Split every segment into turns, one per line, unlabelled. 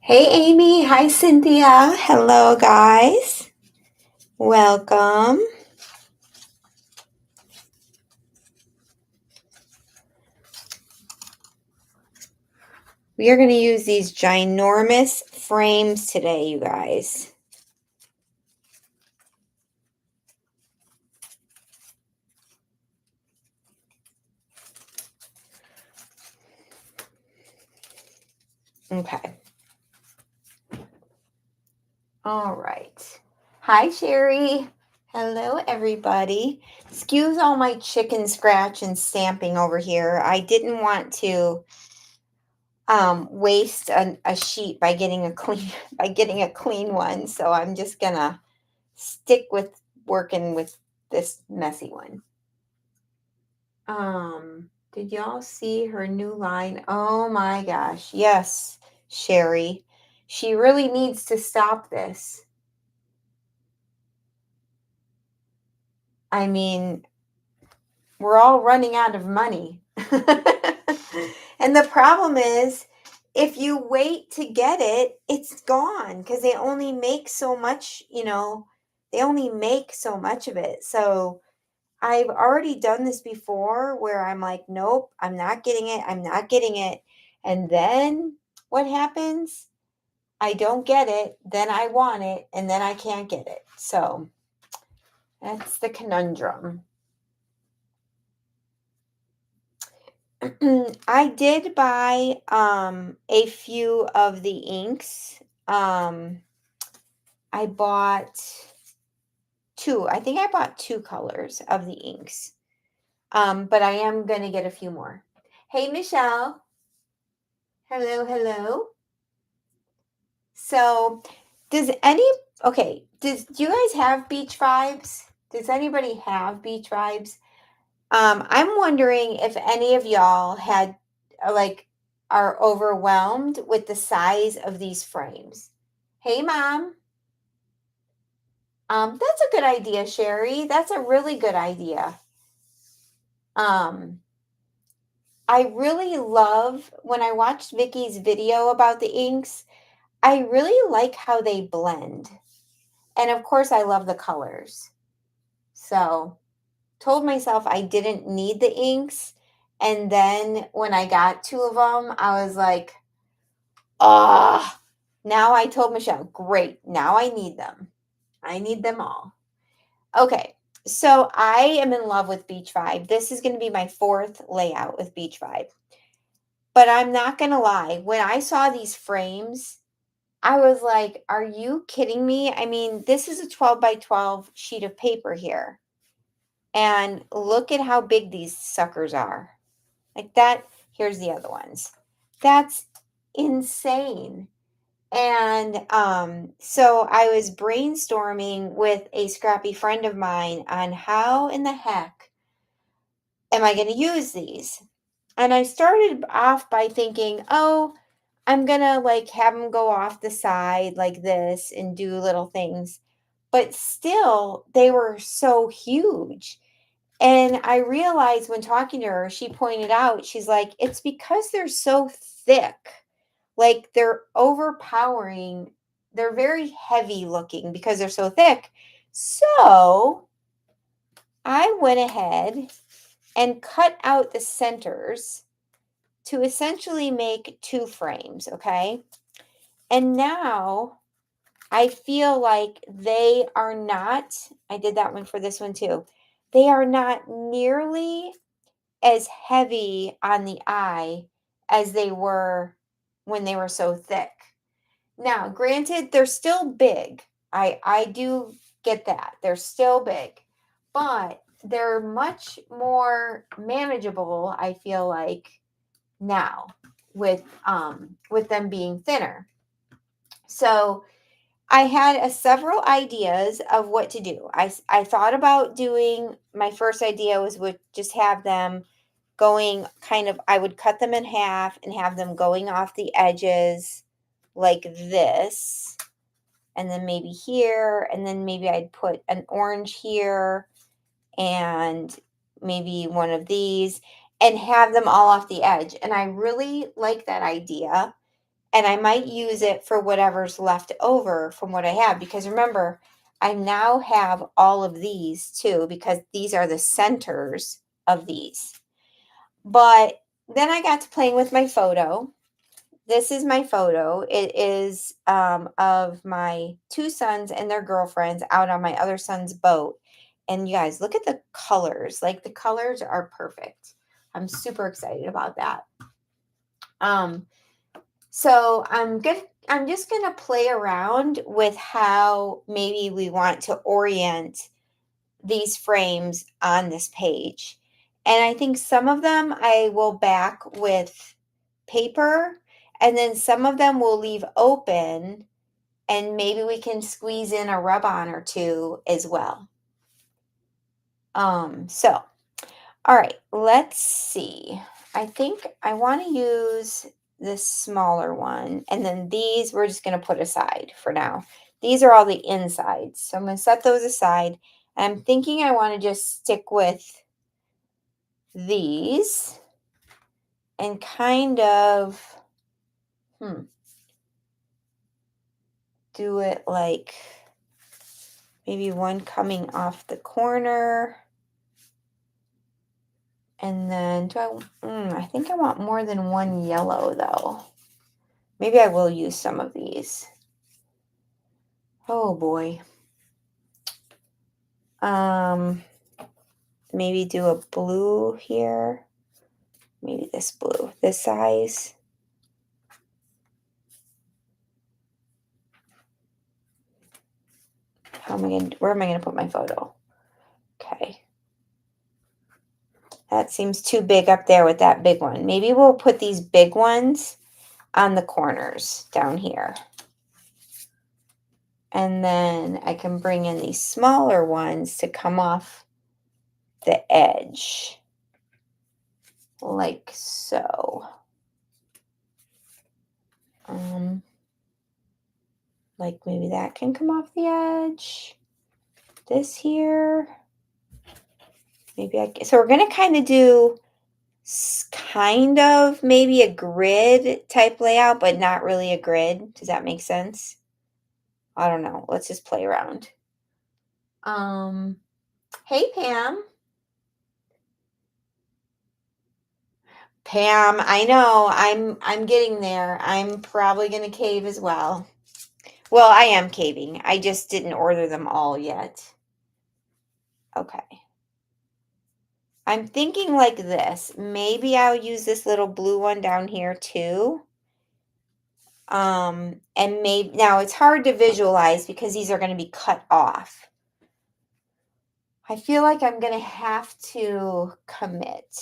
Hey Amy, hi Cynthia. Hello guys. Welcome. We are going to use these ginormous frames today, you guys. Okay. All right. Hi Sherry. Hello everybody. Excuse all my chicken scratch and stamping over here. I didn't want to waste a sheet by getting a clean one, so I'm just gonna stick with working with this messy one. Did y'all see her new line? Oh my gosh. Yes, Sherry. She really needs to stop this. I mean, we're all running out of money. And the problem is, if you wait to get it, it's gone because they only make so much, they only make so much of it. So I've already done this before where I'm like, nope, I'm not getting it. I'm not getting it. And then what happens? I don't get it. Then I want it. And then I can't get it. So that's the conundrum. I did buy a few of the inks. I bought two. I think I bought two colors of the inks. But I am going to get a few more. Hey, Michelle. Hello, hello. So, does do you guys have beach vibes? Does anybody have beach vibes? I'm wondering if any of y'all had are overwhelmed with the size of these frames. Hey, Mom. That's a good idea, Sherry. That's a really good idea. I really love when I watched Vicky's video about the inks. I really like how they blend. And of course, I love the colors. So, told myself I didn't need the inks. And then when I got two of them, I was like, ah, now I told Michelle, great, now I need them. I need them all. Okay, so I am in love with Beach Vibe. This is going to be my fourth layout with Beach Vibe. But I'm not going to lie, when I saw these frames, I was like, are you kidding me? I mean, this is a 12 by 12 sheet of paper here. And look at how big these suckers are. Like that. Here's the other ones. That's insane. And so I was brainstorming with a scrappy friend of mine on how in the heck am I going to use these? And I started off by thinking, oh, I'm going to like have them go off the side like this and do little things. But still, they were so huge. And I realized when talking to her, she pointed out, she's like, it's because they're so thick. Like they're overpowering. They're very heavy looking because they're so thick. So I went ahead and cut out the centers to essentially make two frames, okay? And now I feel like they are not, I did that one for this one too. They are not nearly as heavy on the eye as they were when they were so thick. Now, granted, they're still big. I do get that. They're still big, but they're much more manageable, I feel like, now with them being thinner. So I had several ideas of what to do. I thought about doing, my first idea was would just have them going kind of, I would cut them in half and have them going off the edges like this. And then maybe here, and then maybe I'd put an orange here and maybe one of these and have them all off the edge. And I really like that idea. And I might use it for whatever's left over from what I have, because remember, I now have all of these too, because these are the centers of these. But then I got to playing with my photo. This is my photo. It is of my two sons and their girlfriends out on my other son's boat. And you guys, look at the colors. Like, the colors are perfect. I'm super excited about that. So I'm just gonna play around with how maybe we want to orient these frames on this page. And I think some of them I will back with paper, and then some of them will leave open, and maybe we can squeeze in a rub-on or two as well. So, all right, let's see. I think I want to use this smaller one, and then these we're just going to put aside for now. These are all the insides, so I'm going to set those aside. And I'm thinking I want to just stick with these and kind of do it like maybe one coming off the corner. And then I think I want more than one yellow though. Maybe I will use some of these. Oh boy. Maybe do a blue here. Maybe this blue, this size. Where am I gonna put my photo? Okay. That seems too big up there with that big one. Maybe we'll put these big ones on the corners down here. And then I can bring in these smaller ones to come off the edge. Like so. Like maybe that can come off the edge. This here. So we're going to kind of do kind of maybe a grid type layout, but not really a grid. Does that make sense? I don't know. Let's just play around. Hey, Pam. Pam, I know. I'm getting there. I'm probably going to cave as well. Well, I am caving. I just didn't order them all yet. Okay. I'm thinking like this. Maybe I'll use this little blue one down here too. And maybe now it's hard to visualize because these are going to be cut off. I feel like I'm going to have to commit.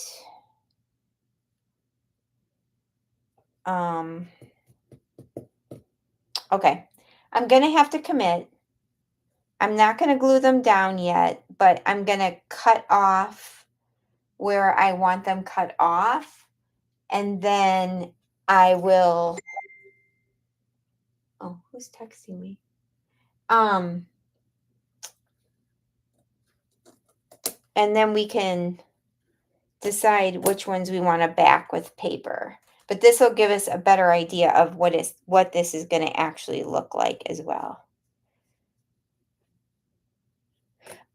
Okay. I'm going to have to commit. I'm not going to glue them down yet, but I'm going to cut off where I want them cut off. And then I will. Oh, who's texting me? And then we can decide which ones we want to back with paper. But this will give us a better idea of what this is going to actually look like as well.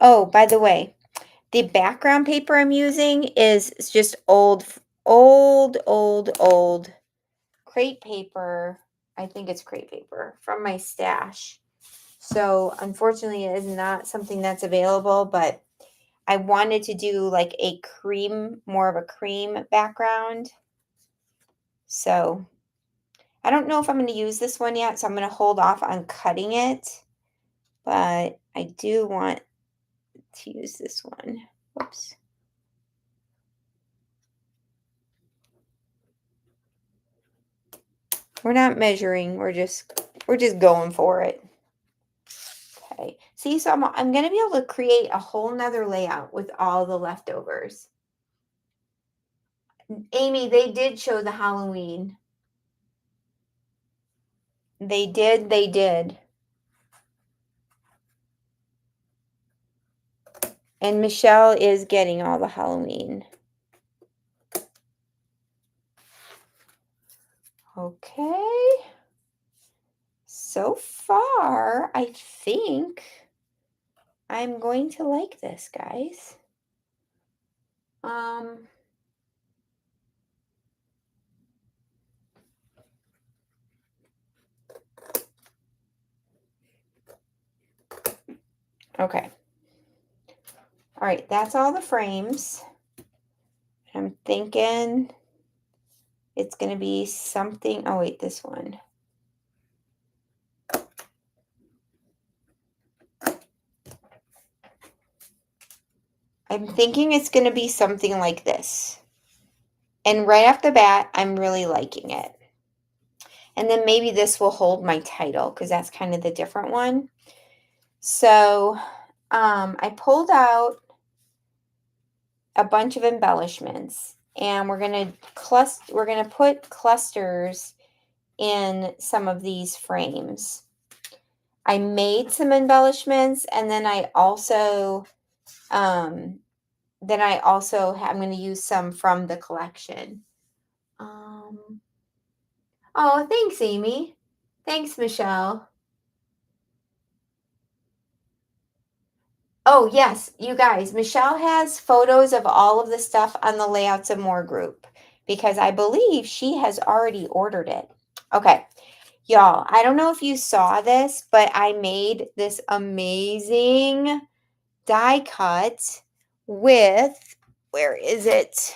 Oh, by the way, the background paper I'm using is just old crepe paper. I think it's crepe paper from my stash. So unfortunately, it is not something that's available, but I wanted to do like more of a cream background. So I don't know if I'm going to use this one yet, so I'm going to hold off on cutting it. But I do want to use this one. Whoops. We're not measuring. We're just going for it. Okay. See, so I'm going to be able to create a whole nother layout with all the leftovers. Amy, they did show the Halloween. They did. And Michelle is getting all the Halloween. Okay. so far, I think I'm going to like this, guys. Okay. All right, that's all the frames. I'm thinking it's going to be something. Oh, wait, this one. I'm thinking it's going to be something like this. And right off the bat, I'm really liking it. And then maybe this will hold my title because that's kind of the different one. So I pulled out a bunch of embellishments, and we're going to put clusters in some of these frames. I made some embellishments, and then I'm going to use some from the collection. Oh, thanks, Amy. Thanks, Michelle. Oh, yes, you guys, Michelle has photos of all of the stuff on the Layouts and More group because I believe she has already ordered it. Okay, y'all, I don't know if you saw this, but I made this amazing die cut with, where is it?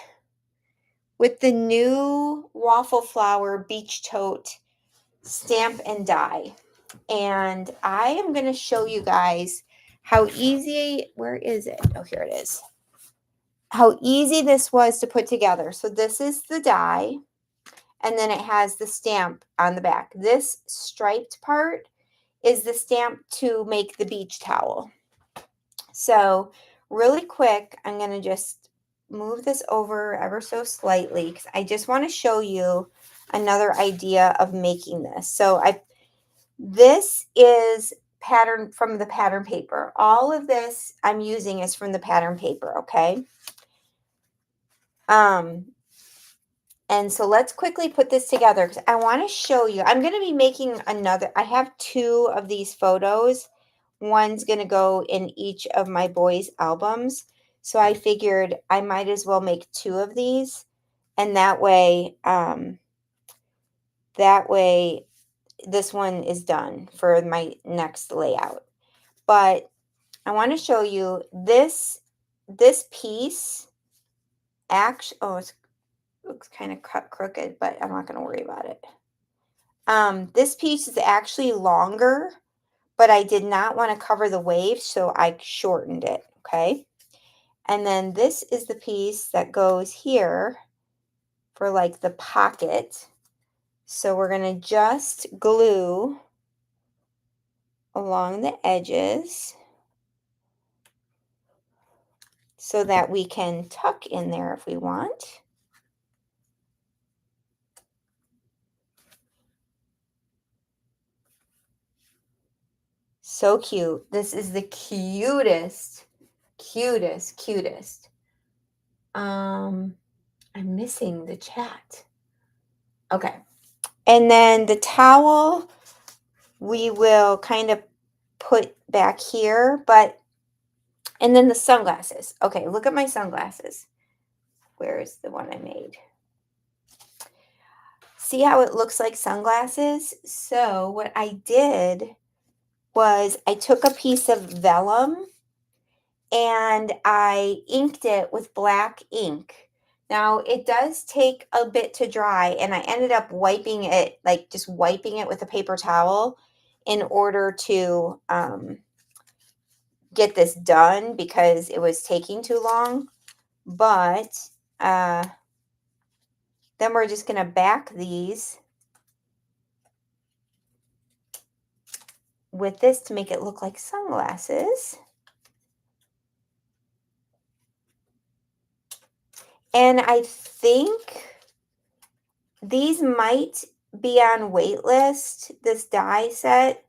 With the new Waffle Flower Beach Tote stamp and die. And I am going to show you guys how easy, where is it? Oh, here it is. How easy this was to put together. So this is the die, and then it has the stamp on the back. This striped part is the stamp to make the beach towel. So really quick, I'm going to just move this over ever so slightly because I just want to show you another idea of making this. So this is pattern from the pattern paper. All of this I'm using is from the pattern paper, okay? And so let's quickly put this together because I want to show you. I'm going to be making another. I have 2 of these photos. One's going to go in each of my boys' albums. So I figured I might as well make 2 of these. And that way this one is done for my next layout. But I want to show you this piece. Actually, oh, it looks kind of cut crooked, but I'm not going to worry about it. This piece is actually longer, but I did not want to cover the waves, so I shortened it, okay? And then this is the piece that goes here for like the pocket. So we're going to just glue along the edges so that we can tuck in there if we want. So cute. This is the cutest. I'm missing the chat. Okay. And then the towel we will kind of put back here, and then the sunglasses. Okay, look at my sunglasses. Where is the one I made? See how it looks like sunglasses? So what I did was I took a piece of vellum and I inked it with black ink. Now it does take a bit to dry, and I ended up wiping it, like just wiping it with a paper towel in order to get this done because it was taking too long. But then we're just going to back these with this to make it look like sunglasses. And I think these might be on wait list, this die set,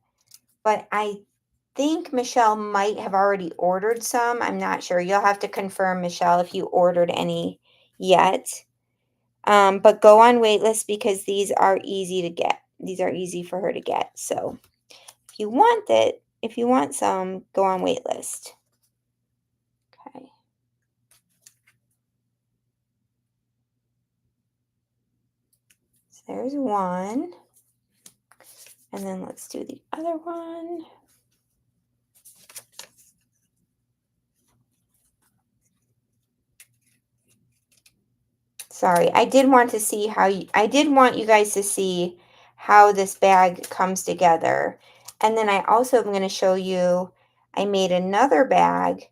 but I think Michelle might have already ordered some. I'm not sure. You'll have to confirm, Michelle, if you ordered any yet. But go on wait list because these are easy to get. These are easy for her to get. So If you want it, if you want some, go on wait list. Okay. So there's one. And then let's do the other one. Sorry, I did want to see how I did want you guys to see how this bag comes together. And then I also am going to show you, I made another bag,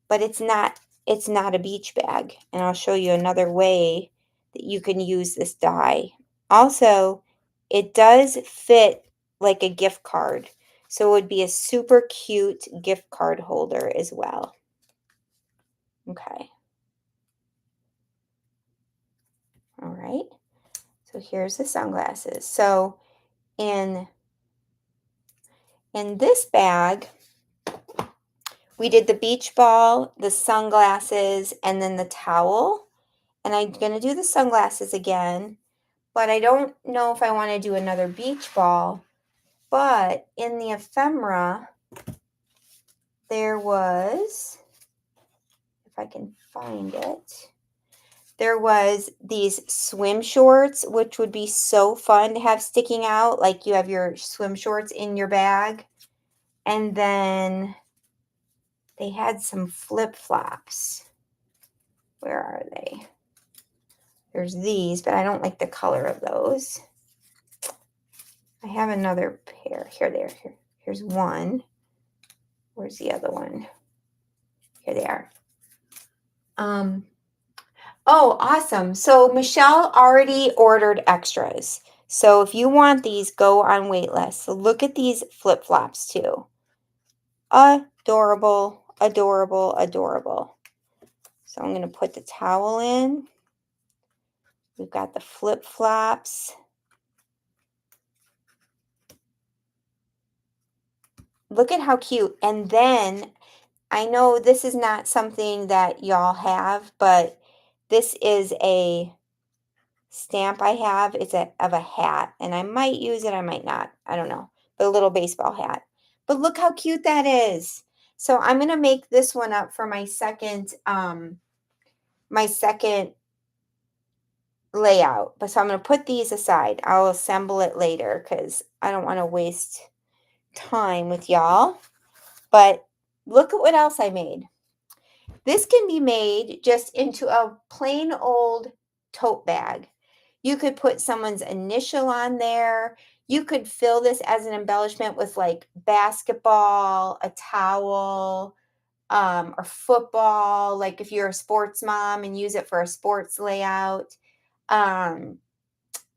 but it's not a beach bag. And I'll show you another way that you can use this die. Also, it does fit like a gift card. So it would be a super cute gift card holder as well. Okay. All right. So here's the sunglasses. So in this bag, we did the beach ball, the sunglasses, and then the towel. And I'm going to do the sunglasses again, but I don't know if I want to do another beach ball. But in the ephemera, there was, if I can find it, there was these swim shorts, which would be so fun to have sticking out, like you have your swim shorts in your bag. And then they had some flip-flops. Where are they? There's these, but I don't like the color of those. I have another pair. Here they are. Here's one. Where's the other one? Here they are. Oh, awesome. So Michelle already ordered extras. So if you want these, go on wait list. So look at these flip-flops too. Adorable, adorable, adorable. So I'm going to put the towel in. We've got the flip-flops. Look at how cute. And then I know this is not something that y'all have, but this is a stamp I have. It's of a hat, and I might use it, I might not. I don't know. But a little baseball hat. But look how cute that is. So I'm going to make this one up for my second layout. But so I'm going to put these aside. I'll assemble it later because I don't want to waste time with y'all. But look at what else I made. This can be made just into a plain old tote bag. You could put someone's initial on there. You could fill this as an embellishment with like basketball, a towel, or football, like if you're a sports mom and use it for a sports layout.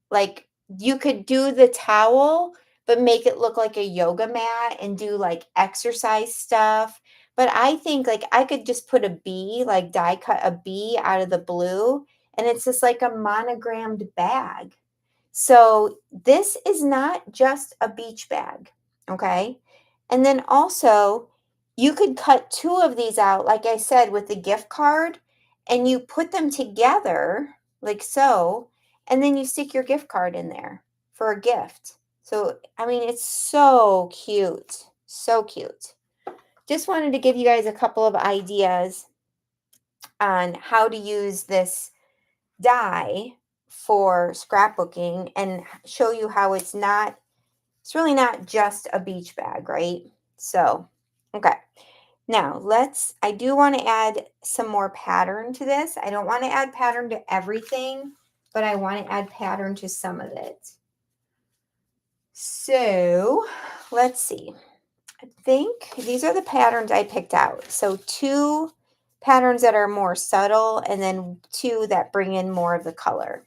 Like you could do the towel, but make it look like a yoga mat and do like exercise stuff. But I think like I could just put a bee, like die cut a bee out of the blue, and it's just like a monogrammed bag. So this is not just a beach bag, okay? And then also, you could cut two of these out, like I said, with the gift card, and you put them together like so, and then you stick your gift card in there for a gift. So, I mean, it's so cute. So cute. Just wanted to give you guys a couple of ideas on how to use this die for scrapbooking and show you how it's really not just a beach bag, right? So, okay. Now I do want to add some more pattern to this. I don't want to add pattern to everything, but I want to add pattern to some of it. So let's see. I think these are the patterns I picked out. So 2 patterns that are more subtle and then 2 that bring in more of the color.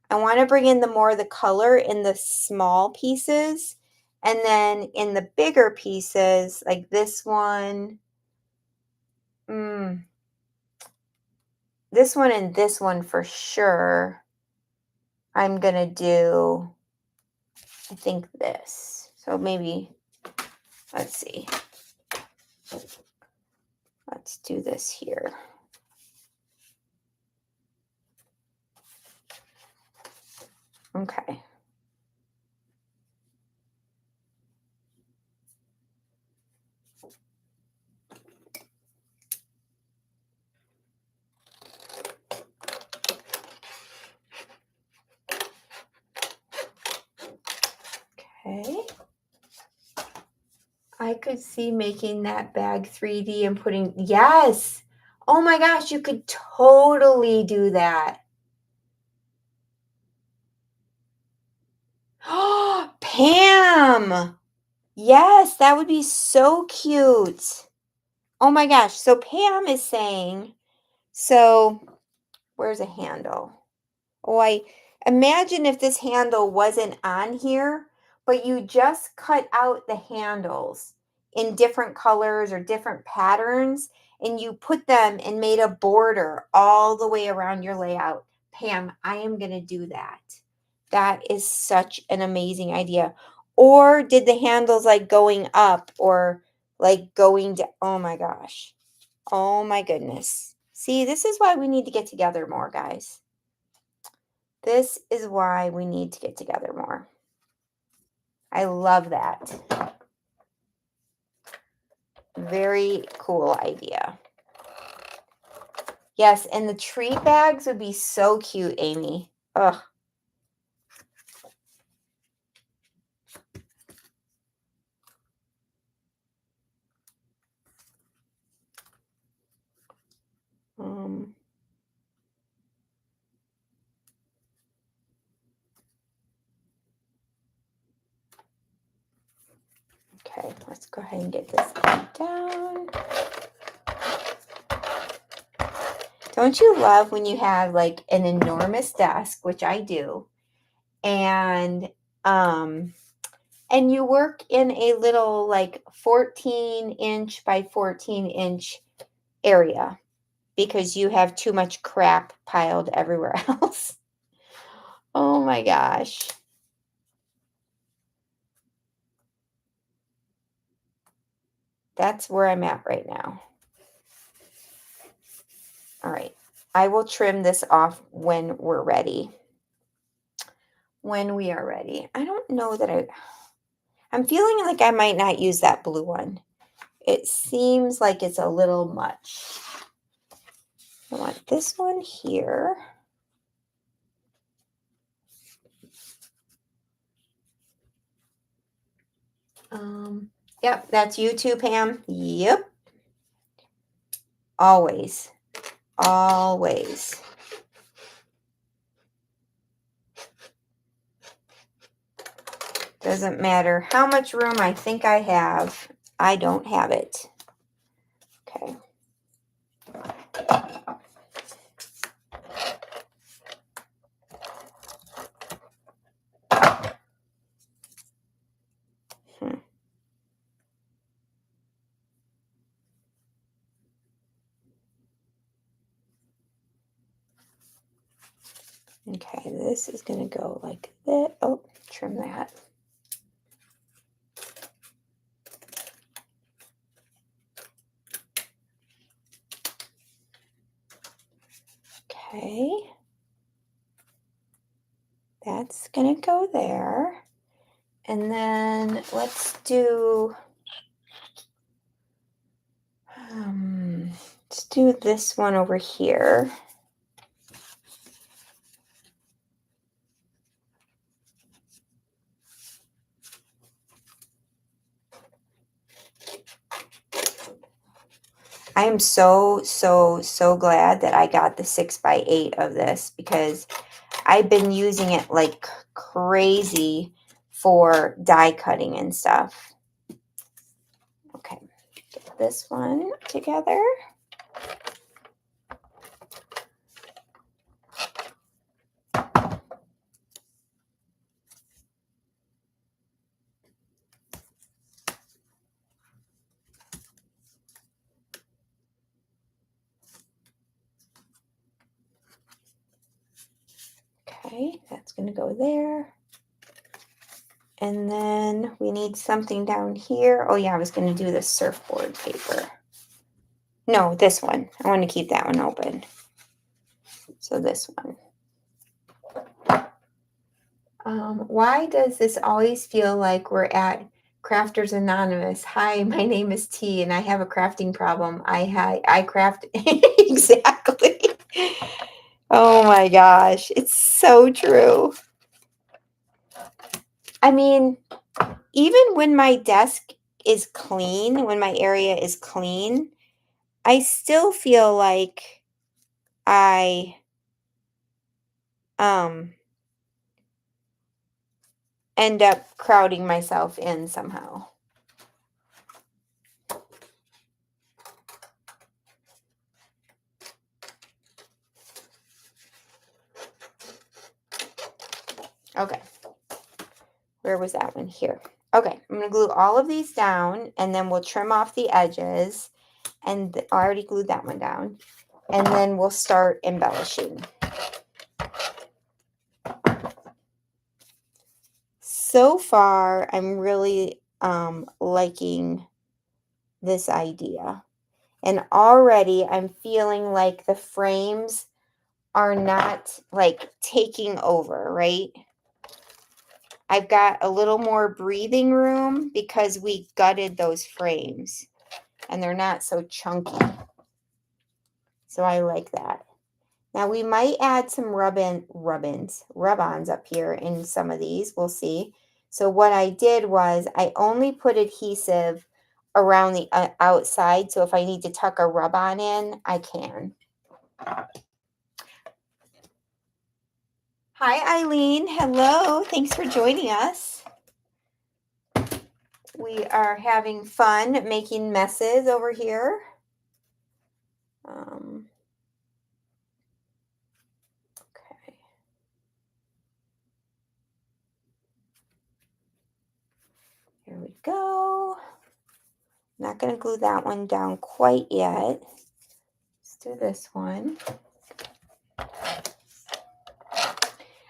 I want to bring in the more of the color in the small pieces, and then in the bigger pieces, like this one, this one and this one for sure, I'm going to do, I think this. So maybe, let's see. Let's do this here. Okay. I could see making that bag 3D and putting, yes. Oh my gosh, you could totally do that. Oh, Pam. Yes, that would be so cute. Oh my gosh. So Pam is saying, so where's a handle? Oh, I imagine if this handle wasn't on here, but you just cut out the handles in different colors or different patterns, and you put them and made a border all the way around your layout. Pam, I am going to do that. That is such an amazing idea. Or did the handles like going up or like going down? Oh my gosh. Oh my goodness. See, this is why we need to get together more, guys. This is why we need to get together more. I love that. Very cool idea. Yes, and the treat bags would be so cute, Amy. Ugh. Okay, let's go ahead and get this down. Don't you love when you have like an enormous desk, which I do, and you work in a little like 14-inch by 14-inch area because you have too much crap piled everywhere else. Oh my gosh. That's where I'm at right now. All right. I will trim this off when we're ready. When we are ready. I don't know that I'm feeling like I might not use that blue one. It seems like it's a little much. I want this one here. Yep, that's you too, Pam. Yep. Always. Always. Doesn't matter how much room I think I have. I don't have it. Okay. Okay, this is going to go like that. Oh, trim that. Okay. That's going to go there. And then let's do this one over here. I am so glad that I got the 6x8 of this because I've been using it like crazy for die cutting and stuff. Okay, get this one together. Okay, that's going to go there. And then we need something down here. Oh yeah, I was going to do the surfboard paper. No, this one. I want to keep that one open. So this one. Why does this always feel like we're at Crafters Anonymous? Hi, my name is T and I have a crafting problem. I craft exactly. Oh my gosh, it's so true. I mean, even when my desk is clean, when my area is clean, I still feel like I end up crowding myself in somehow. Okay. Where was that one? Here. Okay, I'm going to glue all of these down, and then we'll trim off the edges. And I already glued that one down. And then we'll start embellishing. So far, I'm really liking this idea. And already I'm feeling like the frames are not like taking over, right? I've got a little more breathing room because we gutted those frames and they're not so chunky. So I like that. Now we might add some rub-ons up here in some of these. We'll see. So what I did was I only put adhesive around the outside. So if I need to tuck a rub-on in, I can. Hi, Eileen. Hello. Thanks for joining us. We are having fun making messes over here. Okay. Here we go. Not going to glue that one down quite yet. Let's do this one.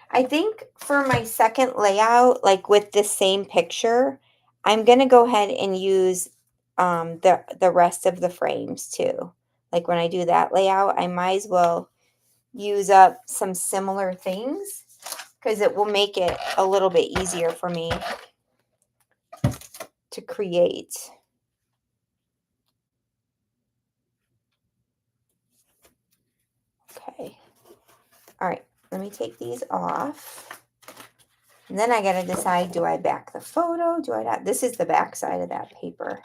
I think for my second layout, like with this same picture, I'm going to go ahead and use the rest of the frames too. Like when I do that layout, I might as well use up some similar things because it will make it a little bit easier for me to create. Okay. All right. Let me take these off. And then I got to decide, do I back the photo? Do I not? This is the back side of that paper.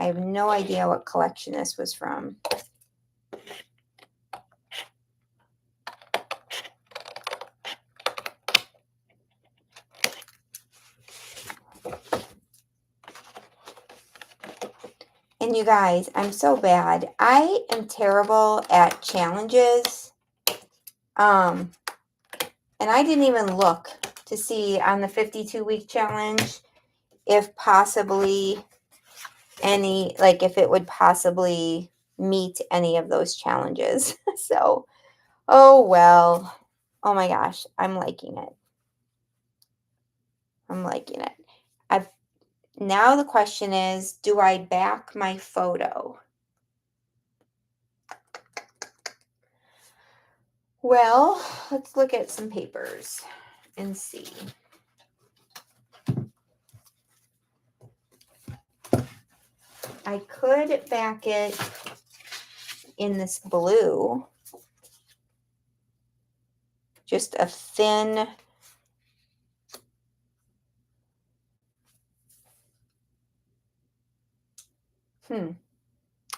I have no idea what collection this was from. And you guys, I'm so bad. I am terrible at challenges. And I didn't even look to see on the 52-week challenge if possibly any, like if it would possibly meet any of those challenges. So, oh well. Oh my gosh, I'm liking it. I'm liking it. Now the question is, do I back my photo? Well, let's look at some papers and see. I could back it in this blue. Just a thin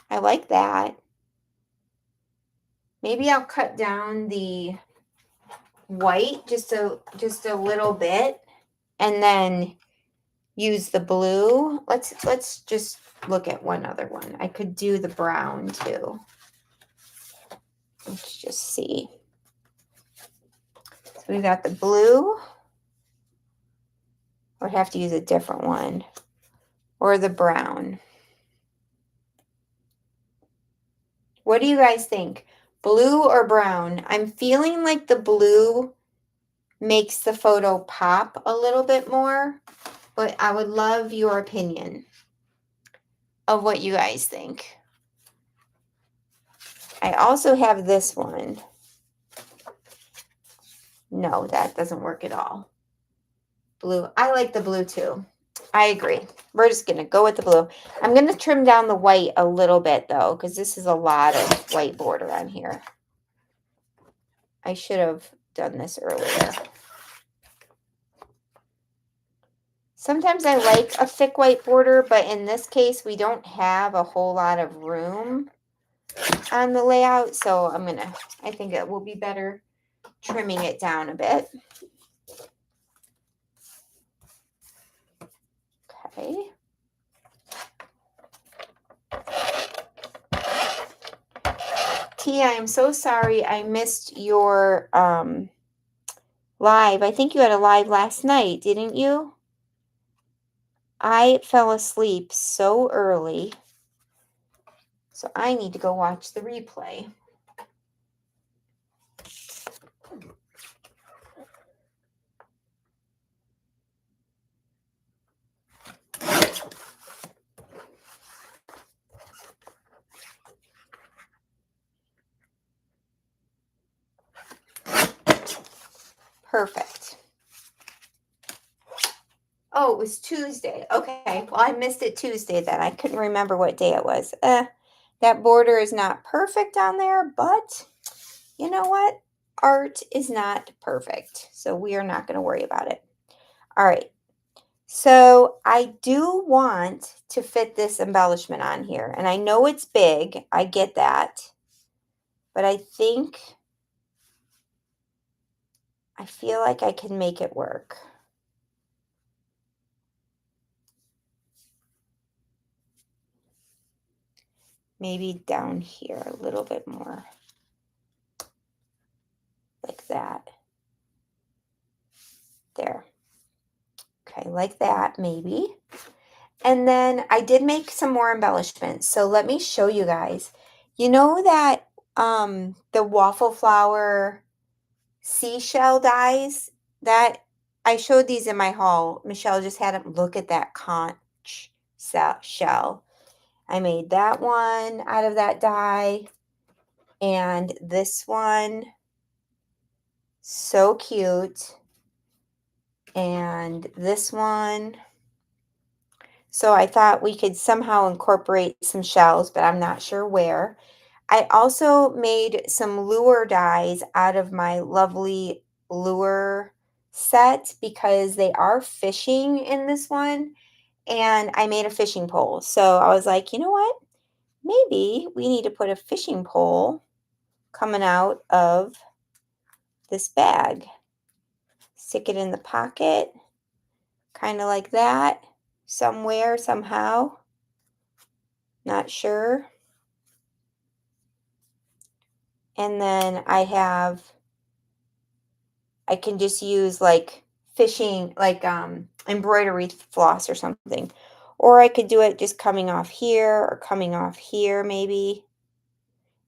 I like that. Maybe I'll cut down the white just a little bit and then use the blue. Let's just look at one other one. I could do the brown too. Let's just see. So we've got the blue. I would have to use a different one. Or the brown. What do you guys think? Blue or brown? I'm feeling like the blue makes the photo pop a little bit more, but I would love your opinion of what you guys think. I also have this one. No, that doesn't work at all. Blue. I like the blue too. I agree. We're just going to go with the blue. I'm going to trim down the white a little bit though, because this is a lot of white border on here. I should have done this earlier. Sometimes I like a thick white border, but in this case, we don't have a whole lot of room on the layout. So I think it will be better trimming it down a bit. Okay. T, I am so sorry I missed your live. I think you had a live last night, didn't you? I fell asleep so early, so I need to go watch the replay. Perfect. Oh, it was Tuesday. Okay. Well, I missed it Tuesday then. I couldn't remember what day it was. That border is not perfect on there, but you know what? Art is not perfect. So we are not going to worry about it. All right. So I do want to fit this embellishment on here. And I know it's big. I get that. But I feel like I can make it work. Maybe down here a little bit more. Like that. There. Okay, like that maybe. And then I did make some more embellishments. So let me show you guys. You know that the waffle flower seashell dies that I showed these in my haul. Michelle just had them look at that conch shell. I made that one out of that die. And this one, so cute. And this one. So I thought we could somehow incorporate some shells, but I'm not sure where. I also made some lure dies out of my lovely lure set because they are fishing in this one. And I made a fishing pole. So I was like, you know what? Maybe we need to put a fishing pole coming out of this bag. Stick it in the pocket, kind of like that, somewhere, somehow. Not sure. And then I can just use like fishing, like embroidery floss or something. Or I could do it just coming off here or coming off here maybe.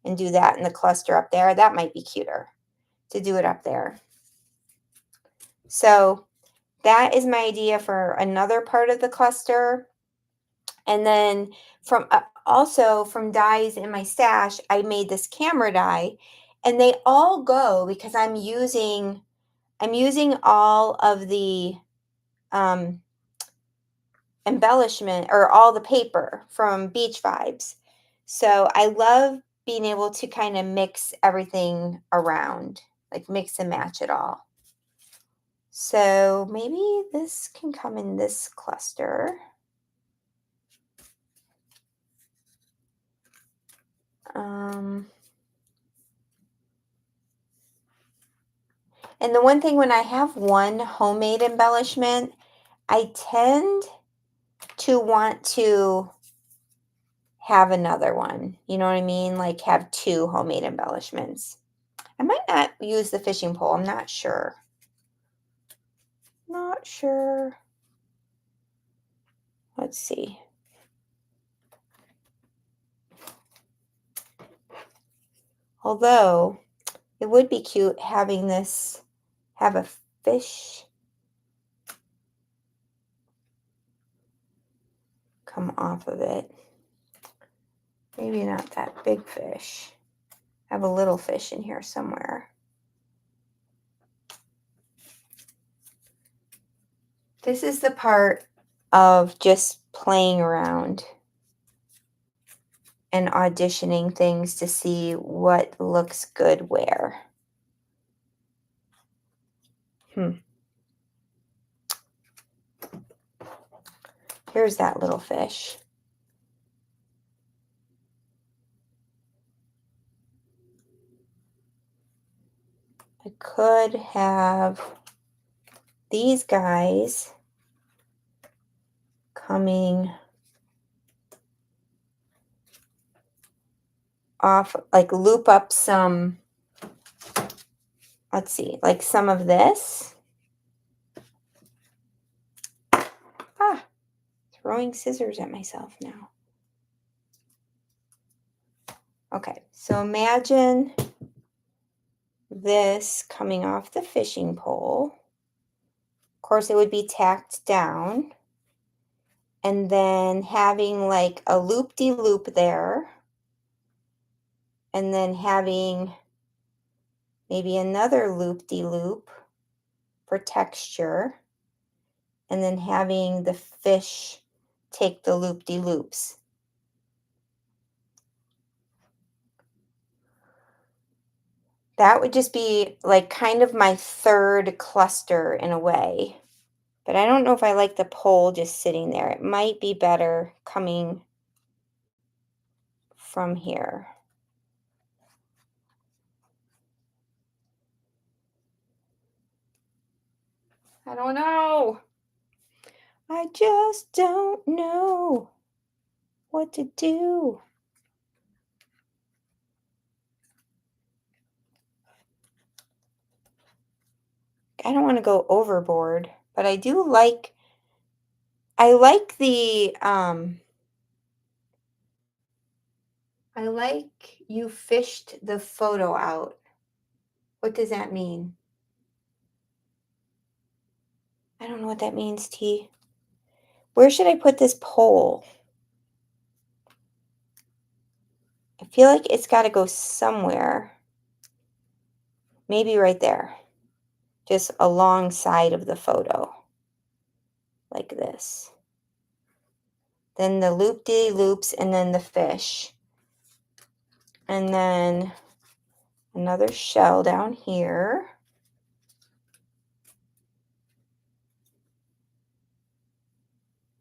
And do that in the cluster up there. That might be cuter to do it up there. So that is my idea for another part of the cluster. And then from also from dies in my stash, I made this camera die, and they all go because I'm using all of the embellishment or all the paper from Beach Vibes. So I love being able to kind of mix everything around, like mix and match it all. So maybe this can come in this cluster. And the one thing when I have one homemade embellishment, I tend to want to have another one. You know what I mean? Like have two homemade embellishments. I might not use the fishing pole. I'm not sure. Not sure. Let's see. Although it would be cute having this have a fish come off of it. Maybe not that big fish. I have a little fish in here somewhere. This is the part of just playing around and auditioning things to see what looks good where. Here's that little fish. I could have these guys coming off, like loop up some, let's see, like some of this. Ah, throwing scissors at myself now. Okay, so imagine this coming off the fishing pole. Of course, it would be tacked down. And then having like a loop-de-loop there. And then having maybe another loop-de-loop for texture. And then having the fish take the loop-de-loops. That would just be like kind of my third cluster in a way. But I don't know if I like the pole just sitting there. It might be better coming from here. I don't know. I just don't know what to do. I don't want to go overboard, but I do like, I like the, I like you fished the photo out. What does that mean? I don't know what that means, T. Where should I put this pole? I feel like it's got to go somewhere. Maybe right there. Just alongside of the photo. Like this. Then the loop-de-loops and then the fish. And then another shell down here.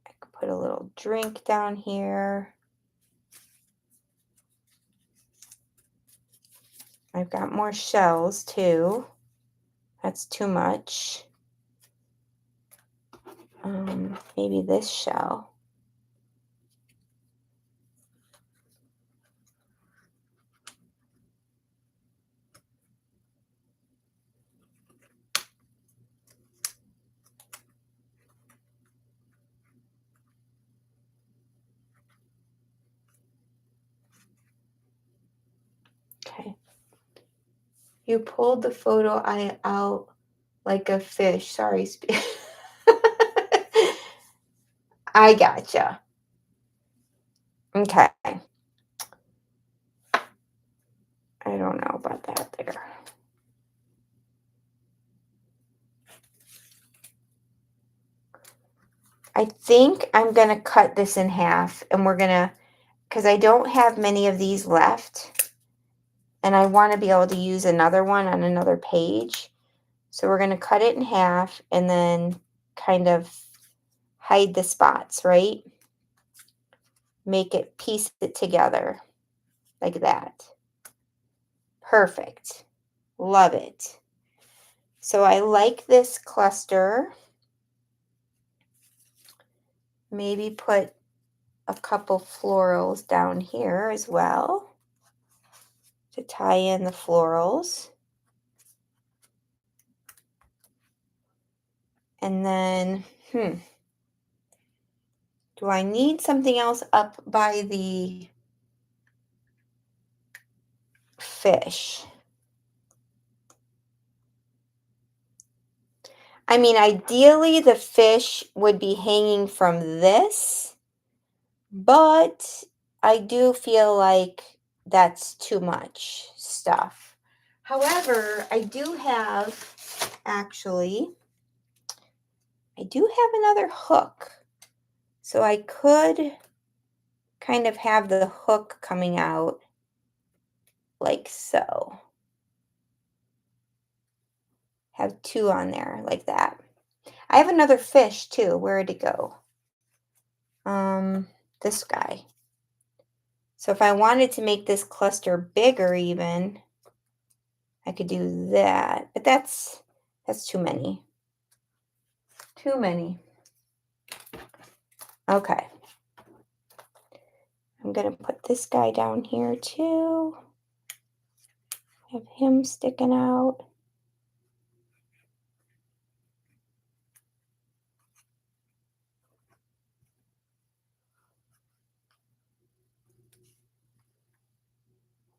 I could put a little drink down here. I've got more shells too. That's too much. Maybe this shell. Okay. You pulled the photo out like a fish. Sorry. I gotcha. Okay. I don't know about that there. I think I'm going to cut this in half and we're going to, because I don't have many of these left and I want to be able to use another one on another page. So we're going to cut it in half and then kind of hide the spots, right? Make it, piece it together like that. Perfect. Love it. So I like this cluster. Maybe put a couple florals down here as well to tie in the florals. And then, do I need something else up by the fish? I mean, ideally the fish would be hanging from this, but I do feel like that's too much stuff. However, I do have, actually, I do have another hook. So I could kind of have the hook coming out like so. Have two on there like that. I have another fish too. Where did it go? this guy. So if I wanted to make this cluster bigger even, I could do that, but that's too many. Too many. Okay. I'm going to put this guy down here too. Have him sticking out.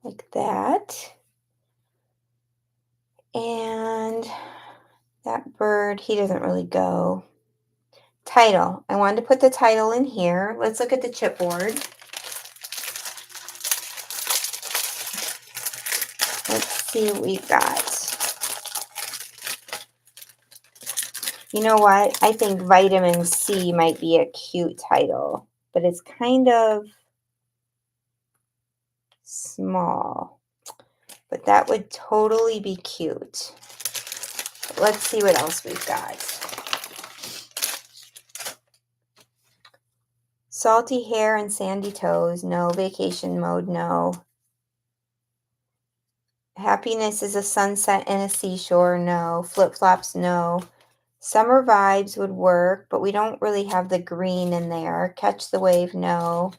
Like that. And that bird, he doesn't really go. Title. I wanted to put the title in here. Let's look at the chipboard. Let's see what we've got. You know what? I think vitamin C might be a cute title, but it's kind of small. But that would totally be cute. Let's see what else we've got. Salty hair and sandy toes, no. Vacation mode, no. Happiness is a sunset and a seashore, no. Flip-flops, no. Summer vibes would work, but we don't really have the green in there. Catch the wave, no.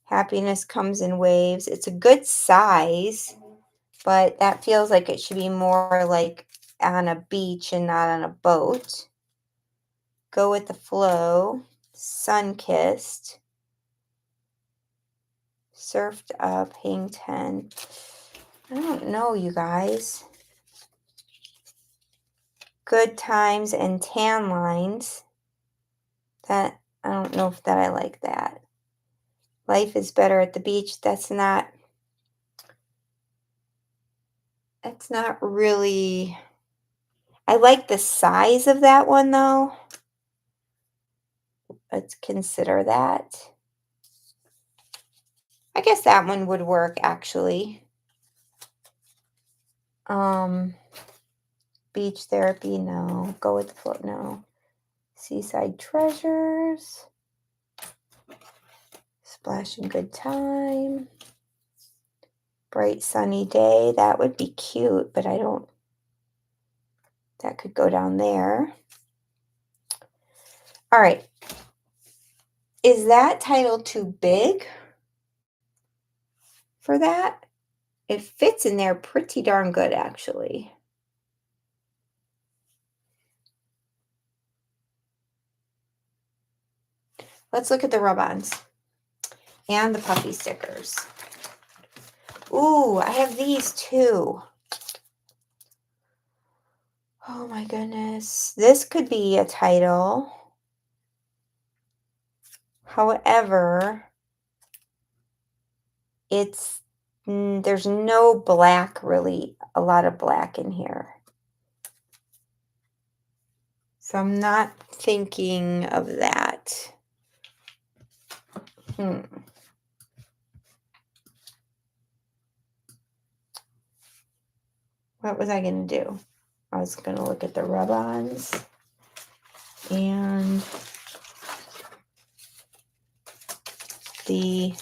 Happiness comes in waves. It's a good size, but that feels like it should be more like on a beach and not on a boat. Go with the flow. Sun-kissed. Surfed up, hang 10. I don't know, you guys. Good times and tan lines. That, I don't know if that I like that. Life is better at the beach. That's not really, I like the size of that one though. Let's consider that. I guess that one would work actually. Beach therapy, no. Go with the flow, no. Seaside treasures. Splashing good time. Bright sunny day. That would be cute, but I don't. That could go down there. All right. Is that title too big for that? It fits in there pretty darn good, actually. Let's look at the rub-ons and the puffy stickers. Ooh, I have these too. Oh my goodness. This could be a title. However, there's no black really, a lot of black in here. So I'm not thinking of that. What was I going to do? I was going to look at the rub-ons and the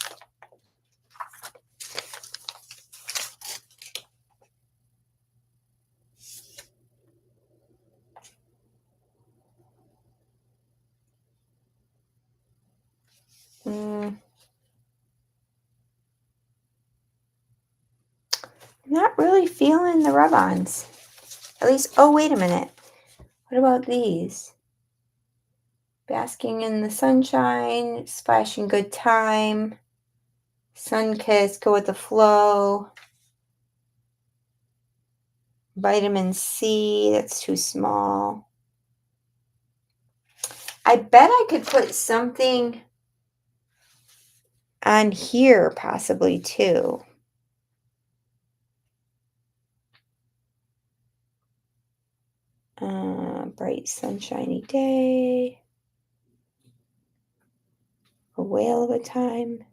not really feeling the rub-ons. At least, oh, wait a minute. What about these? Basking in the sunshine, splashing good time, sun kiss, go with the flow. Vitamin C, that's too small. I bet I could put something on here possibly too. Bright sunshiny day. A whale of a time.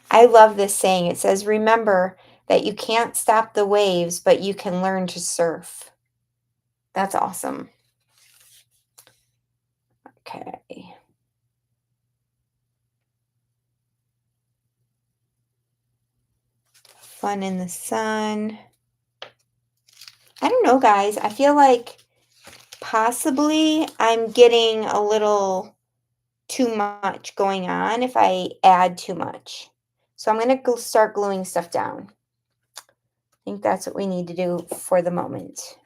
I love this saying. It says, remember that you can't stop the waves, but you can learn to surf. That's awesome. Okay. Fun in the sun. I don't know, guys. I feel like possibly I'm getting a little too much going on if I add too much. So I'm going to start gluing stuff down. I think that's what we need to do for the moment.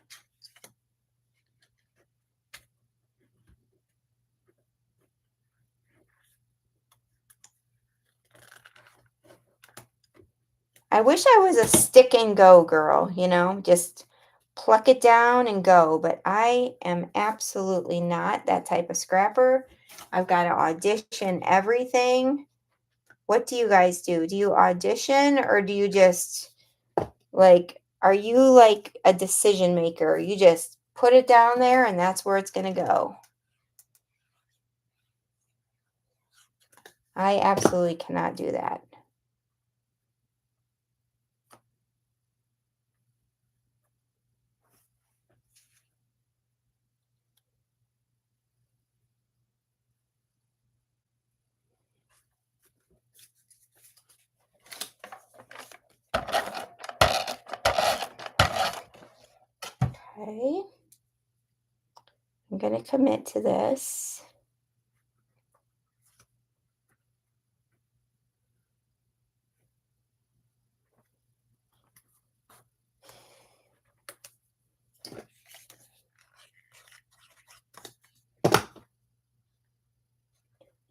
I wish I was a stick and go girl, just pluck it down and go, but I am absolutely not that type of scrapper. I've got to audition everything. What do you guys do? Do you audition or do you just are you like a decision maker? You just put it down there and that's where it's going to go. I absolutely cannot do that. Okay. I'm going to commit to this.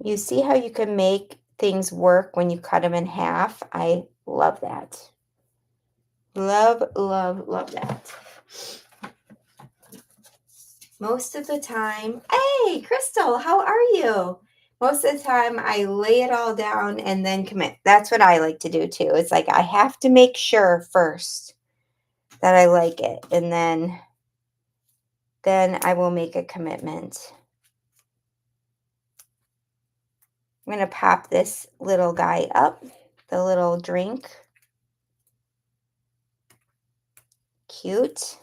You see how you can make things work when you cut them in half? I love that. Love, love, love that. Most of the time, hey, Crystal, how are you? Most of the time, I lay it all down and then commit. That's what I like to do too. It's like I have to make sure first that I like it, and then I will make a commitment. I'm going to pop this little guy up, the little drink. Cute,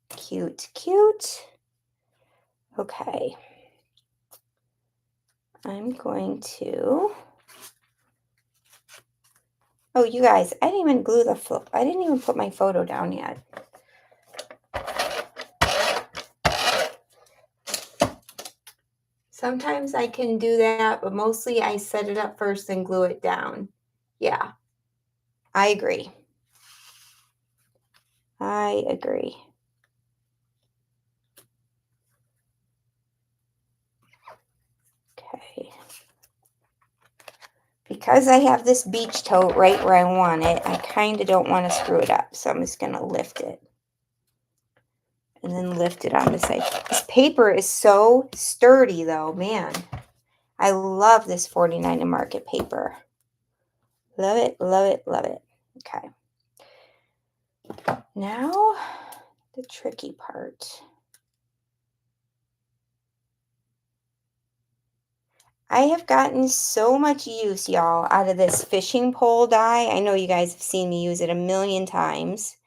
cute, cute. Okay. I'm going to, oh, you guys, I didn't even glue I didn't even put my photo down yet. Sometimes I can do that, but mostly I set it up first and glue it down. Yeah, I agree. I agree. Okay. Because I have this beach tote right where I want it, I kind of don't want to screw it up. So I'm just going to lift it. And then lift it on the side. This paper is so sturdy though, man. I love this 49 and Market paper. Love it, love it, love it. Okay. Now, the tricky part. I have gotten so much use, y'all, out of this fishing pole die. I know you guys have seen me use it a million times.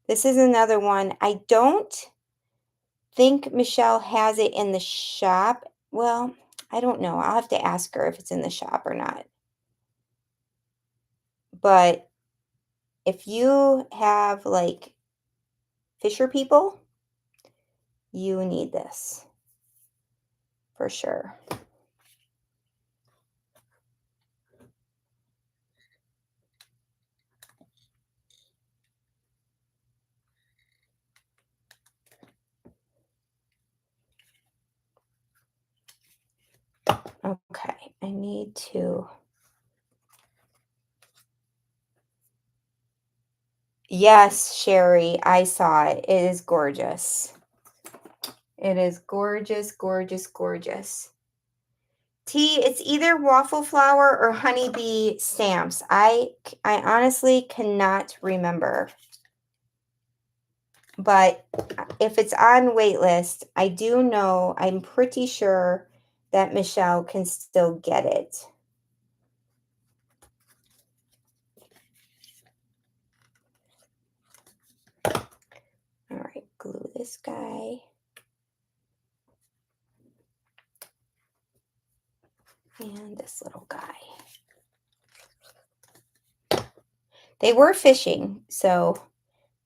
This is another one. I don't think Michelle has it in the shop. Well, I don't know. I'll have to ask her if it's in the shop or not. But if you have like fisher people, you need this for sure. Okay, I need to. Yes, Sherry, I saw it. It is gorgeous. It is gorgeous, gorgeous, gorgeous. T, it's either waffle flower or honeybee stamps. I honestly cannot remember. But if it's on waitlist, I do know, I'm pretty sure that Michelle can still get it. All right, glue this guy. And this little guy. They were fishing, so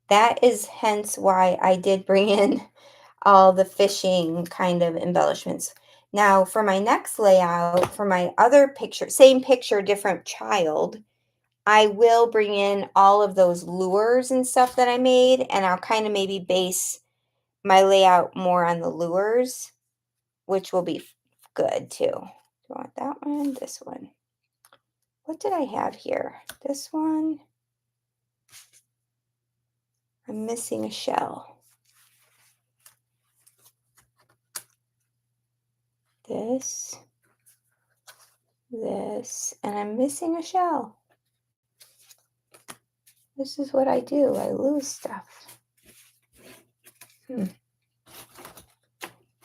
that is hence why I did bring in all the fishing kind of embellishments. Now for my next layout, for my other picture, same picture, different child, I will bring in all of those lures and stuff that I made, and I'll kind of maybe base my layout more on the lures, which will be good too. Do you want that one? This one. What did I have here? This one. I'm missing a shell. This, and I'm missing a shell. This is what I do. I lose stuff.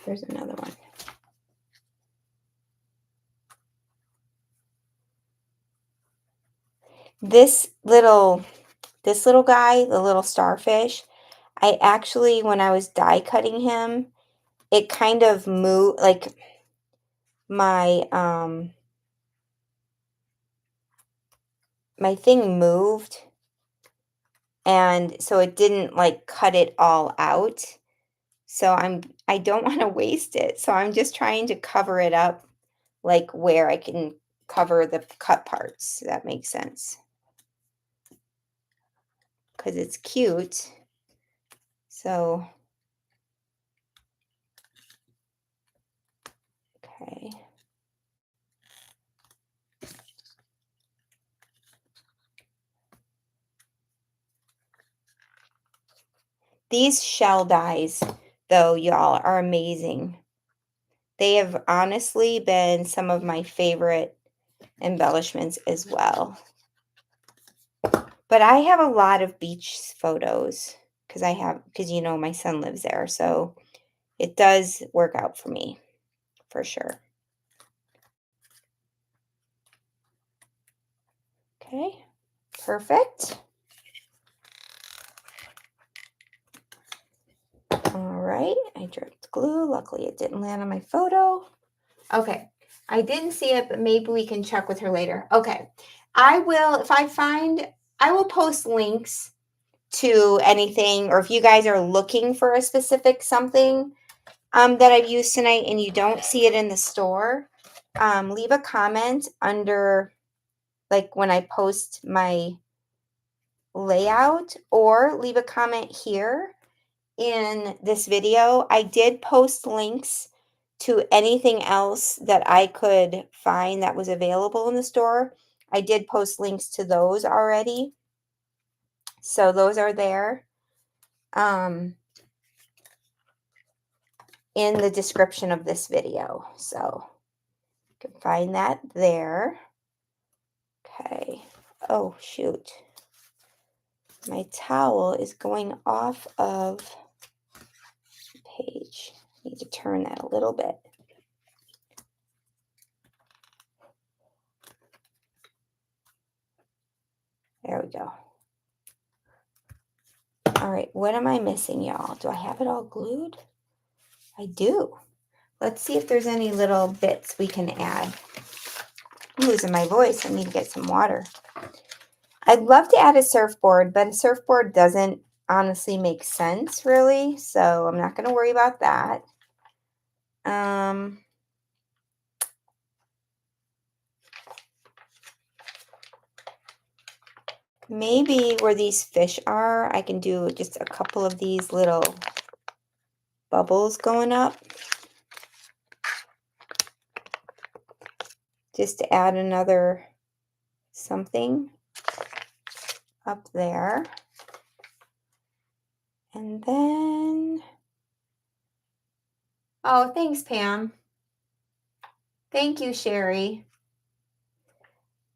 There's another one. This little guy, the little starfish, I actually, when I was die cutting him, it kind of moved, like my my thing moved, and so it didn't like cut it all out. So I don't want to waste it. So I'm just trying to cover it up like where I can cover the cut parts. That makes sense. Because it's cute. So okay. These shell dies, though, y'all, are amazing. They have honestly been some of my favorite embellishments as well. But I have a lot of beach photos because you know my son lives there, so it does work out for me for sure. Okay, perfect. All right, I dripped glue. Luckily, it didn't land on my photo. Okay, I didn't see it, but maybe we can check with her later. Okay, I will, if I find, I will post links to anything, or if you guys are looking for a specific something that I've used tonight and you don't see it in the store, leave a comment under, like when I post my layout, or leave a comment here in this video. I did post links to anything else that I could find that was available in the store. I did post links to those already. So those are there in the description of this video. So you can find that there. Okay. Oh, shoot. My towel is going off of the page. I need to turn that a little bit. There we go. All right, what am I missing, y'all? Do I have it all glued? I do. Let's see if there's any little bits we can add. I'm losing my voice. I need to get some water. I'd love to add a surfboard, but a surfboard doesn't honestly make sense, really. So I'm not going to worry about that. Maybe where these fish are, I can do just a couple of these little bubbles going up. Just to add another something up there. And then, oh, thanks, Pam. Thank you, Sherry.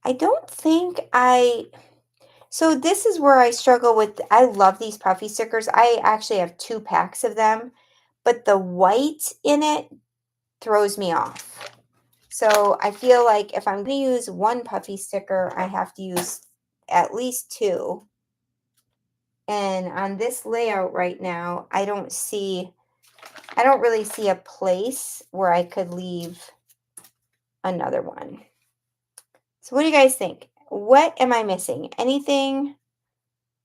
I don't think so this is where I struggle with, I love these puffy stickers. I actually have 2 packs of them, but the white in it throws me off. So I feel like if I'm going to use 1 puffy sticker, I have to use at least 2. And on this layout right now, I don't really see a place where I could leave another one. So what do you guys think? What am I missing? Anything?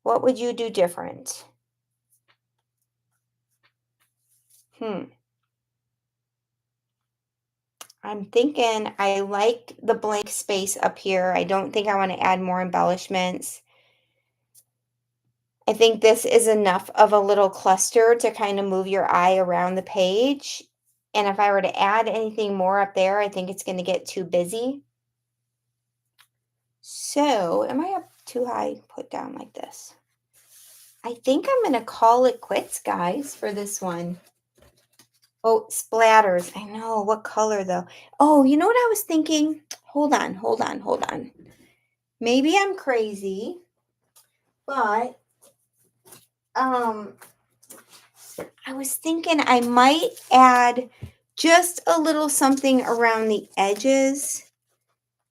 What would you do different? I'm thinking I like the blank space up here. I don't think I want to add more embellishments. I think this is enough of a little cluster to kind of move your eye around the page. And if I were to add anything more up there, I think it's going to get too busy. So, am I up too high? Put down like this. I think I'm going to call it quits, guys, for this one. Oh, splatters. I know. What color, though? Oh, you know what I was thinking? Hold on, hold on, hold on. Maybe I'm crazy, but I was thinking I might add just a little something around the edges,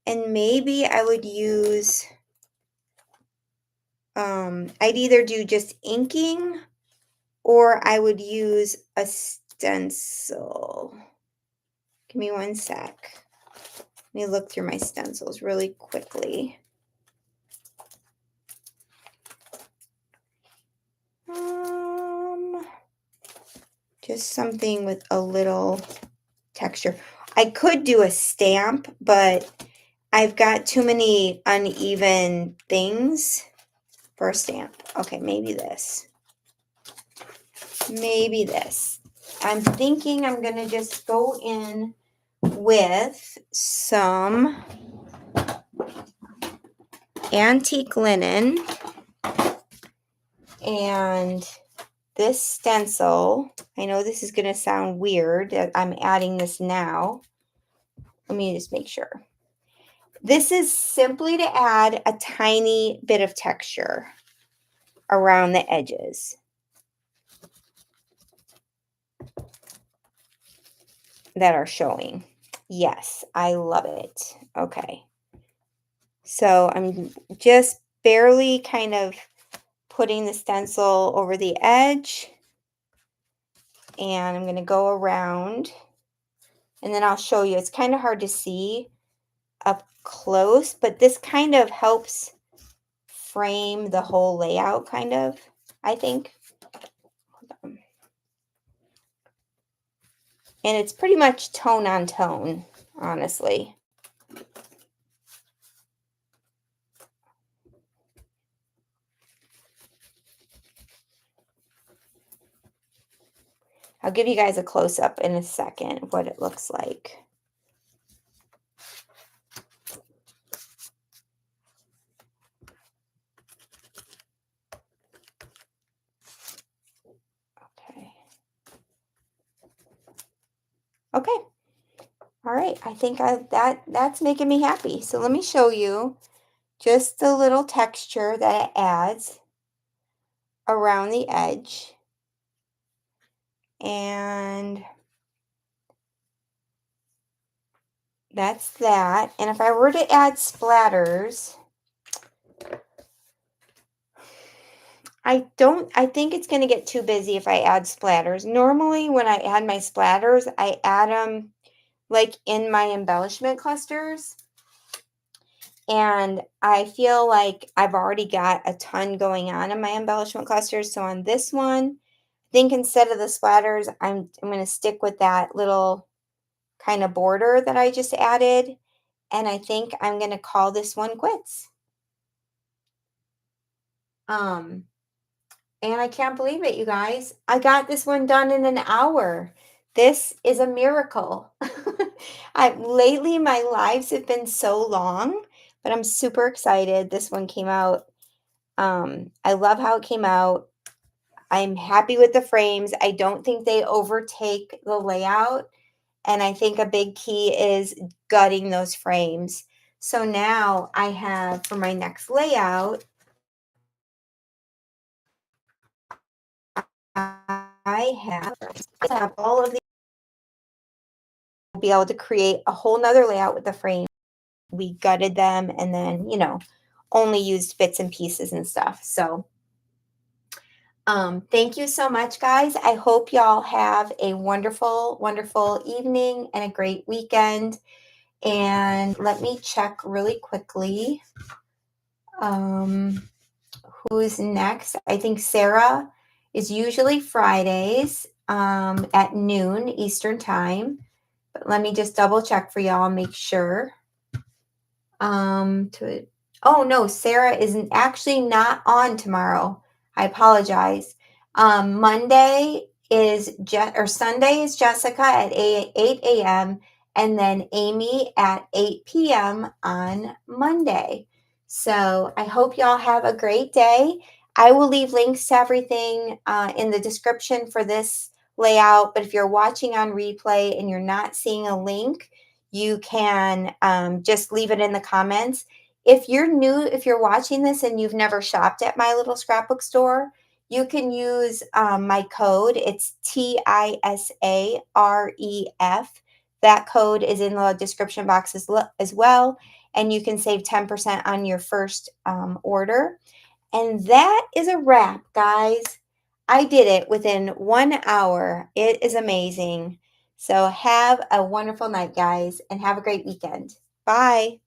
and maybe I would use I'd either do just inking or I would use a stencil. Give me one sec. Let me look through my stencils really quickly. Just something with a little texture. I could do a stamp, but I've got too many uneven things for a stamp. Okay, maybe this. Maybe this. I'm thinking I'm going to just go in with some antique linen and this stencil. I know this is going to sound weird that I'm adding this now. Let me just make sure. This is simply to add a tiny bit of texture around the edges. That are showing. Yes, I love it. Okay. So I'm just barely kind of putting the stencil over the edge. And I'm going to go around. And then I'll show you. It's kind of hard to see up close, but this kind of helps frame the whole layout, kind of, I think. And it's pretty much tone on tone, honestly. I'll give you guys a close-up in a second of what it looks like. Okay. Okay. All right. I think that's making me happy. So let me show you just the little texture that it adds around the edge. And that's that. And if I were to add splatters, I think it's going to get too busy if I add splatters. Normally when I add my splatters, I add them like in my embellishment clusters. And I feel like I've already got a ton going on in my embellishment clusters. So on this one, I think instead of the splatters, I'm going to stick with that little kind of border that I just added. And I think I'm going to call this one quits. And I can't believe it, you guys. I got this one done in an hour. This is a miracle. Lately, my lives have been so long, but I'm super excited. This one came out. I love how it came out. I'm happy with the frames. I don't think they overtake the layout. And I think a big key is gutting those frames. So now I have, for my next layout, I have all of the, be able to create a whole nother layout with the frame. We gutted them and then, only used bits and pieces and stuff. So thank you so much, guys. I hope y'all have a wonderful, wonderful evening and a great weekend. And let me check really quickly. Who's next? I think Sarah is usually Fridays at noon Eastern time. But let me just double check for y'all, make sure. Oh no, Sarah isn't actually not on tomorrow. I apologize. Monday is Sunday is Jessica at 8 a.m. and then Amy at 8 p.m. on Monday. So I hope y'all have a great day. I will leave links to everything in the description for this layout. But if you're watching on replay and you're not seeing a link, you can just leave it in the comments. If you're watching this and you've never shopped at My Little Scrapbook Store, you can use my code. It's TISAREF. That code is in the description box as well. And you can save 10% on your first order. And that is a wrap, guys. I did it within 1 hour. It is amazing. So have a wonderful night, guys, and have a great weekend. Bye.